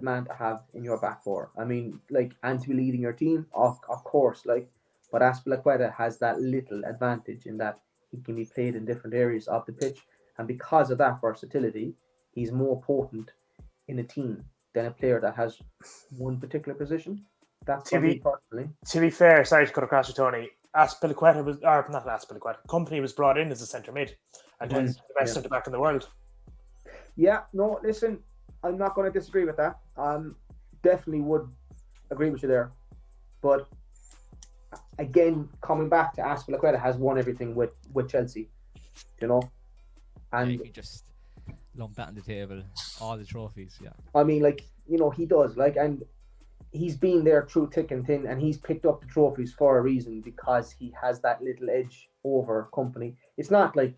man to have in your back four. I mean, like, and to be leading your team, of course, like. But Aspilicueta has that little advantage in that he can be played in different areas of the pitch. And because of that versatility, he's more potent in a team than a player that has one particular position. That's for me personally. To be fair, sorry to cut across you, Tony, Company was brought in as a centre mid and was the best centre back in the world. Yeah, no, listen, I'm not going to disagree with that. Definitely would agree with you there. But again, coming back to Aspilicueta has won everything with Chelsea, you know, and you can just lump that on the table, all the trophies. Yeah, I mean, like, you know, he does, like, and he's been there through thick and thin, and he's picked up the trophies for a reason because he has that little edge over Company. It's not like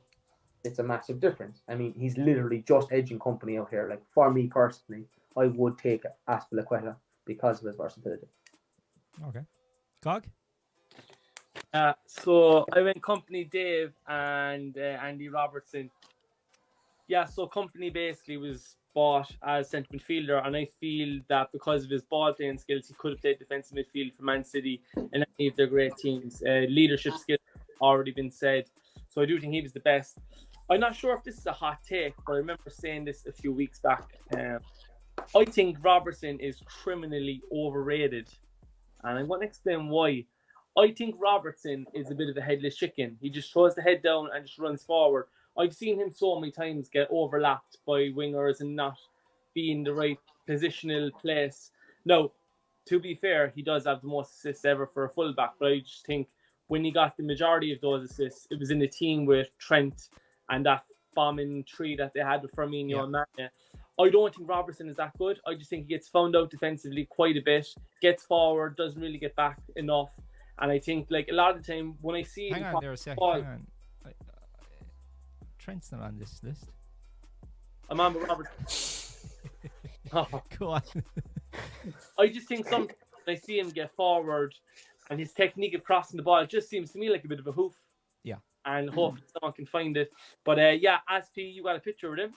it's a massive difference. I mean, he's literally just edging Company out here. Like, for me personally, I would take Aspilicueta because of his versatility. Okay. Gog? So I went Company Dave and Andy Robertson. Yeah, so Company basically was bought as centre midfielder, and I feel that because of his ball playing skills, he could have played defensive midfield for Man City and any of their great teams. Leadership skills already been said, so I do think he was the best. I'm not sure if this is a hot take, but I remember saying this a few weeks back. I think Robertson is criminally overrated, and I'm going to explain why. I think Robertson is a bit of a headless chicken. He just throws the head down and just runs forward. I've seen him so many times get overlapped by wingers and not be in the right positional place. Now, to be fair, he does have the most assists ever for a fullback, but I just think when he got the majority of those assists, it was in the team with Trent and that bombing tree that they had with Firmino and Mane. I don't think Robertson is that good. I just think he gets found out defensively quite a bit, gets forward, doesn't really get back enough. And I think, like, a lot of the time when I see Hang him on there a second. Hang on. Trent's not on this list. I'm on with Robert. Go on. I just think sometimes when I see him get forward and his technique of crossing the ball, it just seems to me like a bit of a hoof. Yeah. And hopefully someone can find it. But yeah, Aspi, you got a picture with him.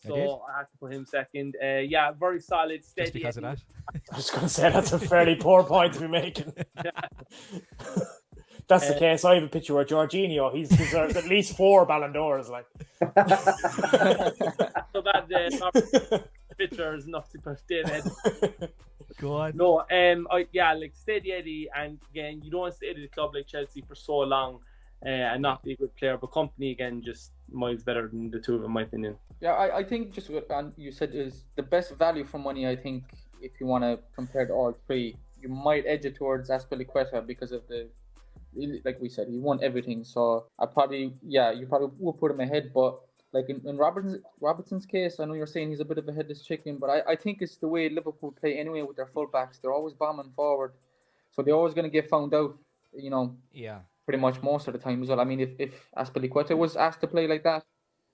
So I have to put him second. Yeah, very solid, steady. Just because of that? I was going to say that's a fairly poor point to be making. That's the case. I have a picture of Jorginho. He's deserved at least 4 Ballon d'Ors. Like. So bad picture is enough to put David. Go on. No, like steady Eddie, and again, you don't want to stay at a club like Chelsea for so long and not be a good player. But Company, again, just miles better than the two of them, in my opinion. Yeah, I think just what you said is the best value for money. I think if you want to compare to all three, you might edge it towards Azpilicueta because of like we said, he won everything. So you probably would put him ahead. But like in Robertson's case, I know you're saying he's a bit of a headless chicken, but I think it's the way Liverpool play anyway with their fullbacks. They're always bombing forward, so they're always going to get found out. Yeah. Pretty much most of the time as well. I mean, if Azpilicueta was asked to play like that,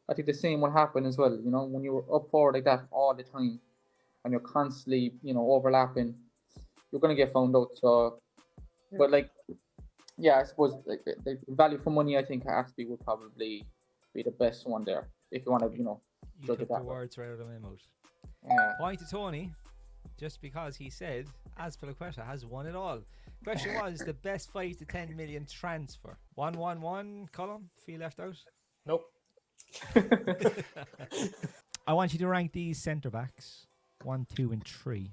I think the same would happen as well. When you're up forward like that all the time, and you're constantly, overlapping, you're going to get found out. So, but like, yeah, I suppose like the value for money, I think Aspi would probably be the best one there if you want to, you judge took it that the way. words right out of my mouth. Yeah. Point to Tony, just because he said Azpilicueta has won it all. Question was the best 5 to 10 million transfer. 1-1-1 column. Feel left out? Nope. I want you to rank these centre backs 1, 2, and 3.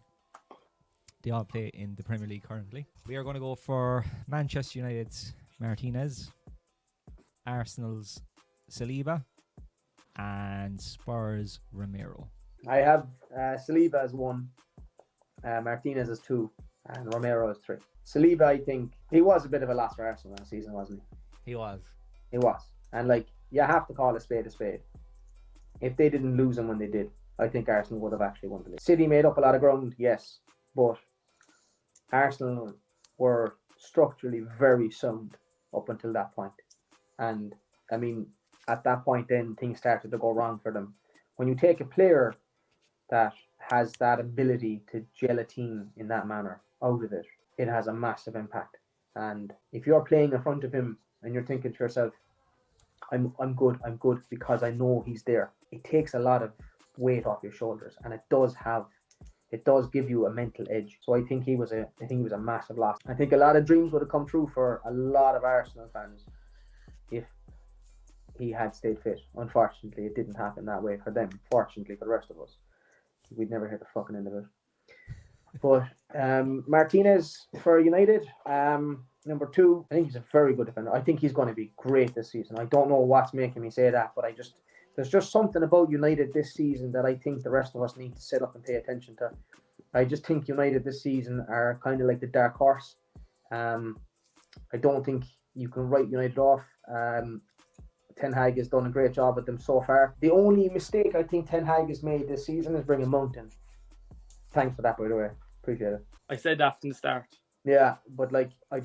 They all play in the Premier League currently. We are going to go for Manchester United's Martinez, Arsenal's Saliba, and Spurs' Romero. I have Saliba as 1, Martinez as 2, and Romero as 3. Saliba, I think, he was a bit of a loss for Arsenal last season, wasn't he? He was. And like, you have to call a spade a spade. If they didn't lose him when they did, I think Arsenal would have actually won the league. City made up a lot of ground, yes, but Arsenal were structurally very sound up until that point. And I mean, at that point then things started to go wrong for them. When you take a player that has that ability to gel a team in that manner out of it, it has a massive impact. And if you're playing in front of him and you're thinking to yourself, I'm good because I know he's there, it takes a lot of weight off your shoulders, and it does give you a mental edge. So I think he was a massive loss. I think a lot of dreams would have come true for a lot of Arsenal fans if he had stayed fit. Unfortunately, it didn't happen that way for them. Fortunately for the rest of us, we'd never hear the fucking end of it. But Martinez for United, number 2, I think he's a very good defender. I think he's going to be great this season. I don't know what's making me say that, but there's just something about United this season that I think the rest of us need to sit up and pay attention to. I just think United this season are kind of like the dark horse. I don't think you can write United off. Ten Hag has done a great job with them so far. The only mistake I think Ten Hag has made this season is bringing Mount in. Thanks for that, by the way. Appreciate it. I said that from the start. Yeah, but like I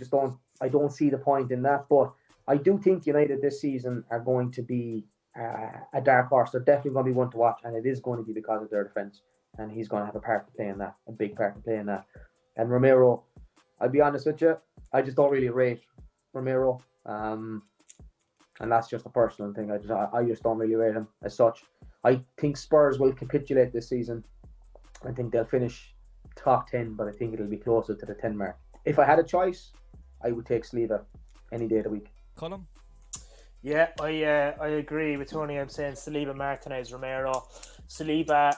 don't see the point in that. But I do think United this season are going to be a dark horse. They're definitely going to be one to watch, and it is going to be because of their defence. and he's going to have a part to play in that, a big part to play in that. And Romero, I'll be honest with you, I just don't really rate Romero, and that's just a personal thing. I just don't really rate him as such. I think Spurs will capitulate this season. I think they'll finish top 10, but I think it'll be closer to the 10 mark. If I had a choice, I would take Saliba any day of the week. Colm? Yeah, I agree with Tony. I'm saying Saliba, Martinez, Romero. Saliba,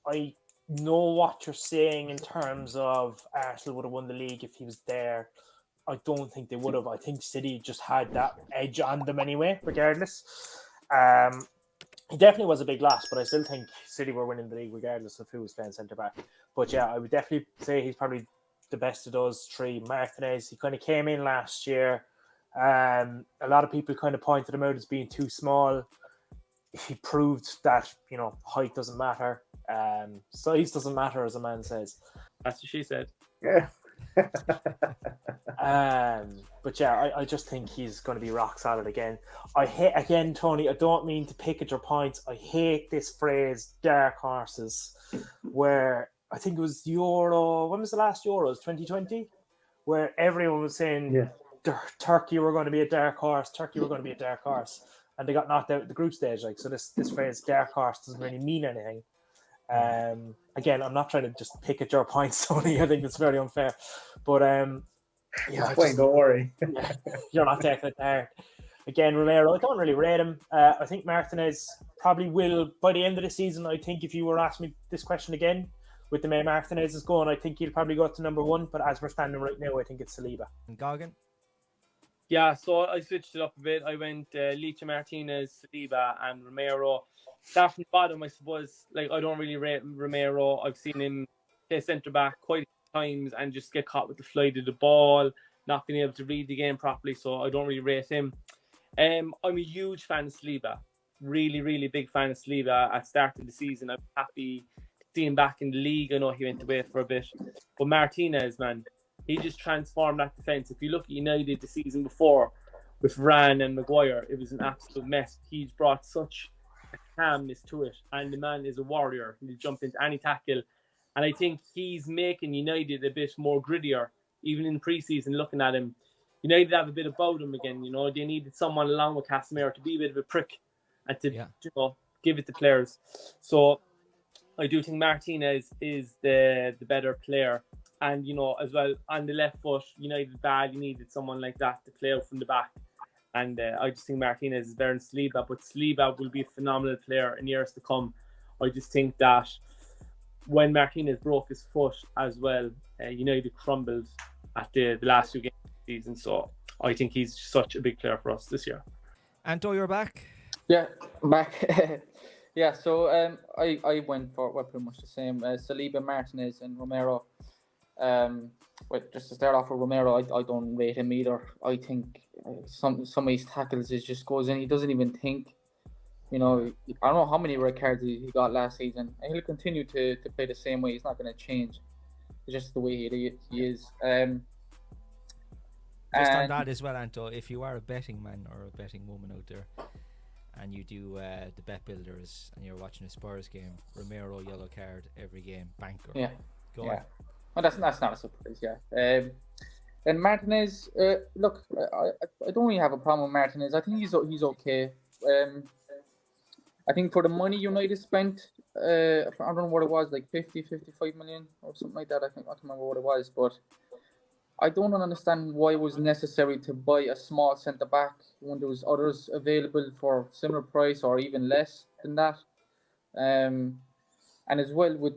I know what you're saying in terms of Arsenal would have won the league if he was there. I don't think they would have. I think City just had that edge on them anyway, regardless. He definitely was a big loss, but I still think City were winning the league regardless of who was playing centre-back. But yeah, I would definitely say he's probably the best of those three. Martinez, he kind of came in last year. A lot of people kind of pointed him out as being too small. He proved that, height doesn't matter. Size doesn't matter, as a man says. That's what she said. Yeah. But yeah, I just think he's going to be rock solid again. I hate, again, Tony, I don't mean to pick at your points. I hate this phrase, dark horses, where I think it was Euro. When was the last Euros? 2020? Where everyone was saying Turkey were going to be a dark horse. Turkey were going to be a dark horse. And they got knocked out at the group stage. So this phrase, dark horse, doesn't really mean anything. Again, I'm not trying to just pick at your points, Tony. I think it's very unfair. But don't worry. You're not taking it there. Again, Romero, I don't really rate him. I think Martinez probably will, by the end of the season, I think if you were asking me this question again, with the way Martinez is going, I think he'll probably go to number one. But as we're standing right now, I think it's Saliba. And Goggin? Yeah, so I switched it up a bit. I went Licha, Martinez, Saliba, and Romero. Start from the bottom, I suppose. I don't really rate Romero. I've seen him play centre back quite a few times and just get caught with the flight of the ball, not being able to read the game properly. So I don't really rate him. I'm a huge fan of Saliba. Really, really big fan of Saliba. At the start of the season, I'm happy to see him back in the league. I know he went away for a bit, but Martinez, man, he just transformed that defence. If you look at United the season before with Varane and Maguire, it was an absolute mess. He's brought such a calmness to it, and the man is a warrior. He'll jump into any tackle, and I think he's making United a bit more grittier. Even in pre-season, looking at him, United have a bit about him again. They needed someone along with Casemiro to be a bit of a prick and to give it to players. So I do think Martinez is the better player. And, as well, on the left foot, United bad. You needed someone like that to play out from the back. And I just think Martinez is better than Saliba. But Saliba will be a phenomenal player in years to come. I just think that when Martinez broke his foot as well, United crumbled at the last two games of the season. So I think he's such a big player for us this year. Anto, you're back? Yeah, back. Yeah, so I went for pretty much the same. Saliba, Martinez, and Romero. Just to start off with Romero, I don't rate him either. I think some of his tackles just goes in. He doesn't even think. I don't know how many red cards he got last season, and he'll continue to play the same way. He's not going to change. It's just the way he is. Just on that as well, Anto, if you are a betting man or a betting woman out there, and you do the bet builders, and you're watching a Spurs game, Romero yellow card every game, banker. Yeah. Go on. Well, that's not a surprise, yeah. And Martinez, look, I don't really have a problem with Martinez. I think he's okay. I think for the money United spent, I don't know what it was, like 55 million or something like that. I can't remember what it was, but I don't understand why it was necessary to buy a small centre back when there was others available for similar price or even less than that. And as well with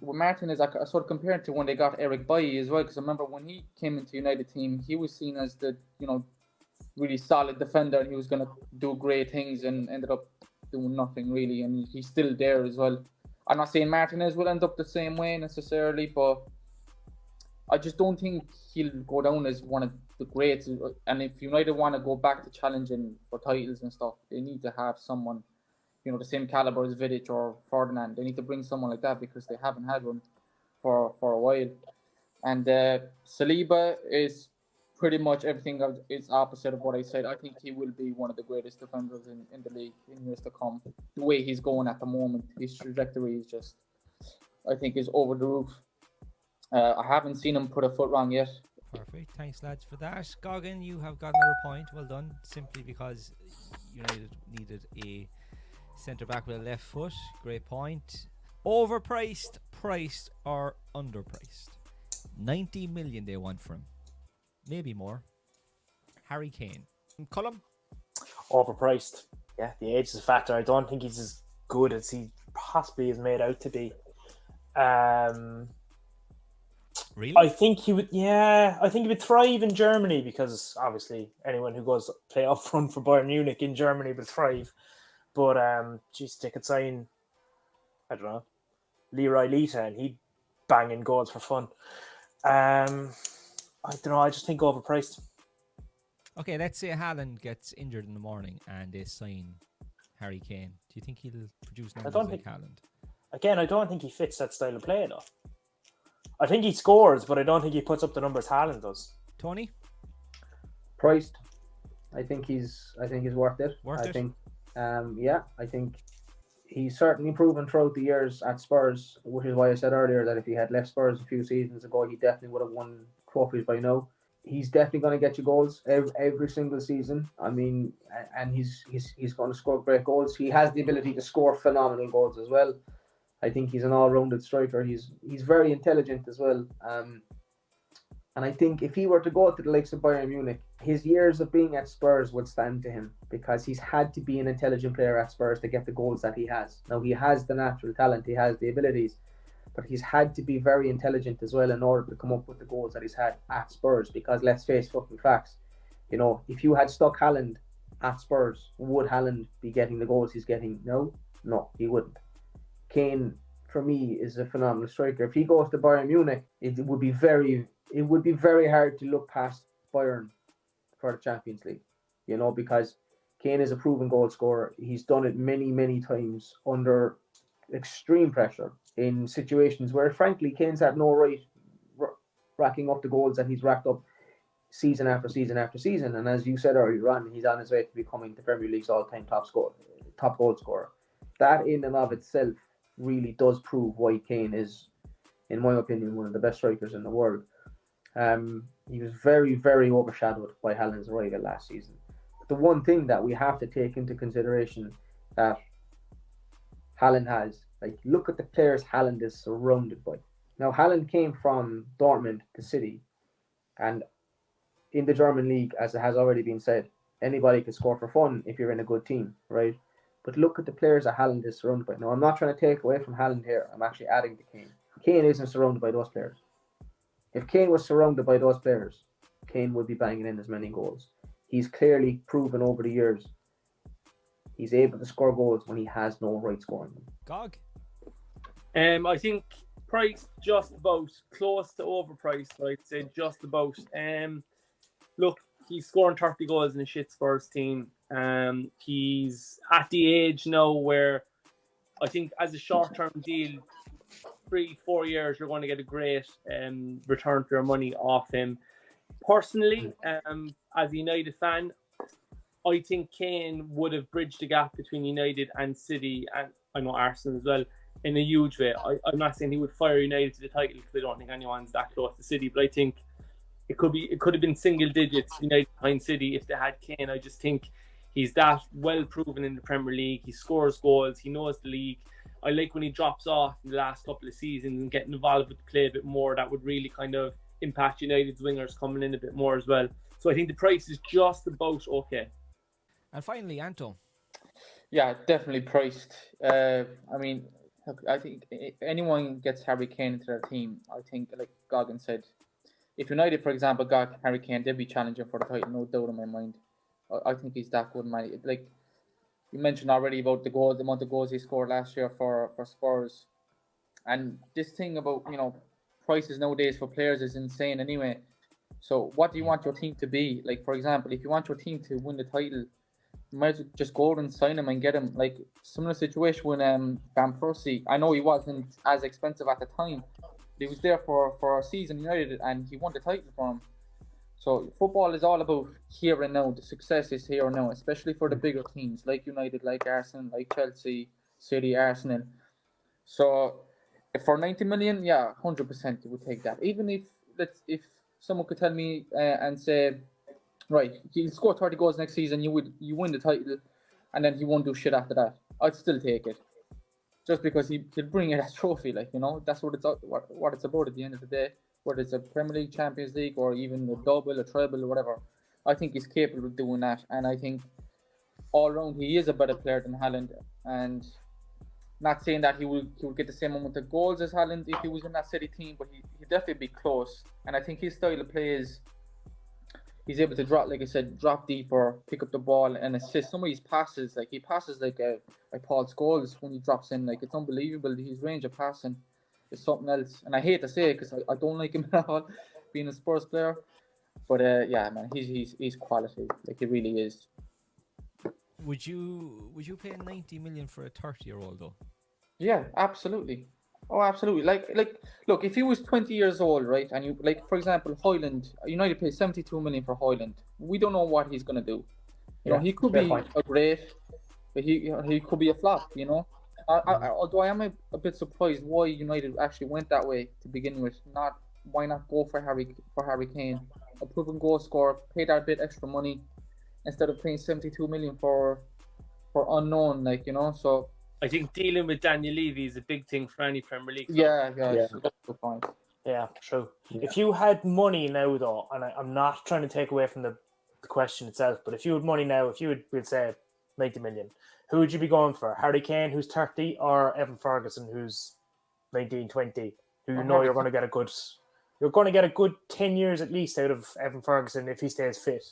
Martinez, I sort of compared to when they got Eric Bailly as well, because I remember when he came into United team, he was seen as the really solid defender, and he was going to do great things, and ended up doing nothing really, and he's still there as well. I'm not saying Martinez will end up the same way necessarily, but I just don't think he'll go down as one of the greats. And if United want to go back to challenging for titles and stuff, they need to have someone, the same caliber as Vidic or Ferdinand. They need to bring someone like that because they haven't had one for a while. And Saliba is pretty much everything is opposite of what I said. I think he will be one of the greatest defenders in the league in years to come. The way he's going at the moment, his trajectory is just, I think is over the roof. I haven't seen him put a foot wrong yet. Perfect. Thanks, lads, for that. Goggin, you have got another point. Well done. Simply because United needed a centre back with a left foot. Great point. Overpriced, priced, or underpriced? 90 million they want for him. Maybe more. Harry Kane. Cullum? Overpriced. Yeah, the age is a factor. I don't think he's as good as he possibly is made out to be. Really? I think he would. Yeah, I think he would thrive in Germany because obviously anyone who goes play up front for Bayern Munich in Germany will thrive. But geez, they could sign, I don't know, Leroy Lita and he'd bang in goals for fun. I don't know. I just think overpriced. Okay, let's say Haaland gets injured in the morning and they sign Harry Kane. Do you think he'll produce numbers like Haaland? Again, I don't think he fits that style of play enough. I think he scores, but I don't think he puts up the numbers Haaland does. Tony? Priced. I think he's worth it. Worth it? I think he's certainly proven throughout the years at Spurs, which is why I said earlier that if he had left Spurs a few seasons ago, he definitely would have won trophies by now. He's definitely going to get you goals every single season. I mean, and he's going to score great goals. He has the ability to score phenomenal goals as well. I think he's an all-rounded striker. He's very intelligent as well. And I think if he were to go to the likes of Bayern Munich, his years of being at Spurs would stand to him because he's had to be an intelligent player at Spurs to get the goals that he has. Now, he has the natural talent, he has the abilities, but he's had to be very intelligent as well in order to come up with the goals that he's had at Spurs because let's face fucking facts. You know, if you had stuck Haaland at Spurs, would Haaland be getting the goals he's getting now? No, he wouldn't. Kane, for me, is a phenomenal striker. If he goes to Bayern Munich, it would be very hard to look past Bayern for the Champions League, you know, because Kane is a proven goal scorer. He's done it many, many times under extreme pressure in situations where, frankly, Kane's had no right racking up the goals that he's racked up season after season after season. And as you said earlier on, he's on his way to becoming the Premier League's all-time top goal scorer. That in and of itself really does prove why Kane is, in my opinion, one of the best strikers in the world. He was very, very overshadowed by Haaland's arrival last season. But the one thing that we have to take into consideration that Haaland has, like, look at the players Haaland is surrounded by. Now, Haaland came from Dortmund to City, and in the German league, as it has already been said, anybody can score for fun if you're in a good team, right? But look at the players that Haaland is surrounded by. Now, I'm not trying to take away from Haaland here. I'm actually adding to Kane. Kane isn't surrounded by those players. If Kane was surrounded by those players, Kane would be banging in as many goals. He's clearly proven over the years he's able to score goals when he has no right scoring them. Gog? I think price just about close to overpriced. I'd say just about. Look, he's scoring 30 goals in a shit Spurs team. He's at the age now where I think as a short-term deal, 3-4 years, you're going to get a great return for your money off him. Personally, as a United fan, I think Kane would have bridged the gap between United and City, and I know Arsenal as well, in a huge way. I'm not saying he would fire United to the title because I don't think anyone's that close to City, but I think it could have been single digits United behind City if they had Kane. I just think he's that well proven in the Premier League. He scores goals. He knows the league. I like when he drops off in the last couple of seasons and getting involved with the play a bit more. That would really kind of impact United's wingers coming in a bit more as well. So I think the price is just about okay. And finally, Anto. Yeah, definitely priced. I mean, I think if anyone gets Harry Kane into their team, I think, like Goggin said, if United, for example, got Harry Kane, they'd be challenging for the title, no doubt in my mind. I think he's that good, man. Like you mentioned already about the amount of goals he scored last year for Spurs, and this thing about prices nowadays for players is insane anyway. So what do you want your team to be? Like, for example, if you want your team to win the title, you might as well just go out and sign him and get him. Like similar situation when Van Persie. I know he wasn't as expensive at the time. He was there for a season United and he won the title for him. So football is all about here and now. The success is here and now, especially for the bigger teams like United, like Arsenal, like Chelsea, City, Arsenal. So If for 90 million, yeah, 100% you would take that. Even if someone could tell me and say, right, he'll score 30 goals next season, you win the title, and then he won't do shit after that, I'd still take it. Just because he'll bring you that trophy, like, you know, that's what it's about at the end of the day. Whether it's a Premier League, Champions League, or even a double, a treble, or whatever, I think he's capable of doing that. And I think all around he is a better player than Haaland. And not saying that he will get the same amount of goals as Haaland if he was in that City team, but he'd definitely be close. And I think his style of play is he's able to drop, like I said, drop deeper, pick up the ball, and assist. Some of his passes, like he passes like Paul Scholes when he drops in, like it's unbelievable. His range of passing is something else. And I hate to say it because I don't like him at all, being a Spurs player. But yeah, man, he's quality. Like he really is. Would you pay 90 million for a 30-year-old though? Yeah, absolutely. Oh, absolutely. Like, look, if he was 20 years old, right, and you, like, for example, Hoyland, United paid 72 million for Hoyland. We don't know what he's gonna do. You know, he could be a great, but he could be a flop. You know, although I am a bit surprised why United actually went that way to begin with. Why not go for Harry Kane, a proven goal scorer, pay that bit extra money instead of paying 72 million for unknown, like, you know. So I think dealing with Daniel Levy is a big thing for any Premier League club. Yeah. So that's the point. Yeah, true. Yeah. If you had money now, though, and I'm not trying to take away from the question itself, but if you had money now, we'd say 90 million, who would you be going for? Harry Kane, who's 30, or Evan Ferguson, who's 19, 20, who you know you're going to get a good 10 years at least out of Evan Ferguson if he stays fit.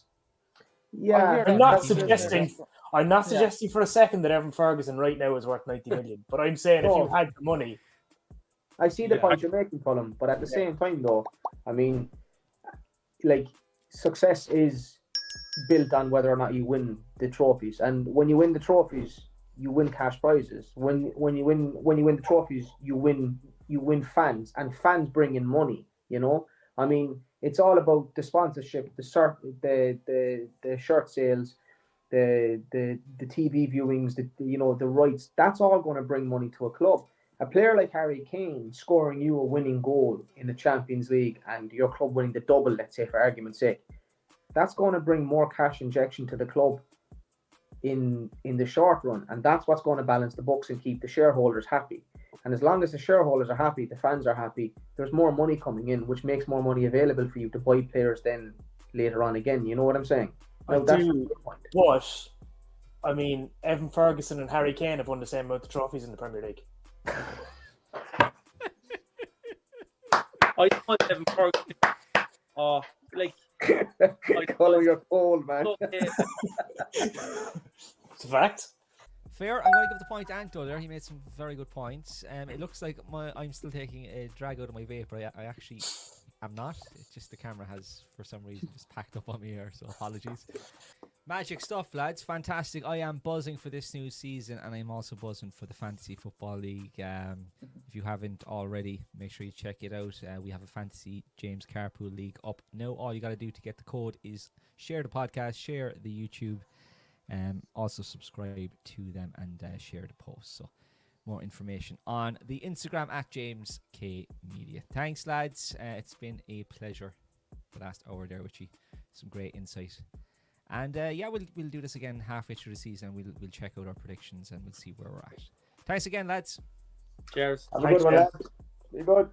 Yeah, I'm not suggesting for a second that Evan Ferguson right now is worth 90 million, but I'm saying if you had the money. I see the point you're making, Colin, but at the same time, though, I mean, like, success is built on whether or not you win the trophies, and when you win the trophies, you win cash prizes. When you win the trophies, you win fans, and fans bring in money. You know, I mean, it's all about the sponsorship, the shirt sales, the TV viewings, the rights. That's all going to bring money to a club. A player like Harry Kane scoring you a winning goal in the Champions League and your club winning the double, let's say for argument's sake, that's going to bring more cash injection to the club in the short run, and that's what's going to balance the books and keep the shareholders happy. And as long as the shareholders are happy, the fans are happy, there's more money coming in, which makes more money available for you to buy players then later on again. You know what I'm saying? Now, that's the point. But I mean, Evan Ferguson and Harry Kane have won the same amount of trophies in the Premier League. I want Evan Ferguson. Oh, like Colin, you're cold, man. It's a fact. Fair. I'm going to give the point to Anto there. He made some very good points. It looks like I'm still taking a drag out of my vape, but I actually am not. It's just the camera has, for some reason, just packed up on me here, so apologies. Magic stuff, lads. Fantastic. I am buzzing for this new season, and I'm also buzzing for the Fantasy Football League. If you haven't already, make sure you check it out. We have a Fantasy James Carpool League up now. All you got to do to get the code is share the podcast, share the YouTube, also subscribe to them, and share the post. So more information on the Instagram at James K Media. Thanks, lads. It's been a pleasure the last hour there with you. Some great insight. And we'll do this again halfway through the season. We'll check out our predictions and we'll see where we're at. Thanks again, lads. Cheers. Have a good one, lads. Be good.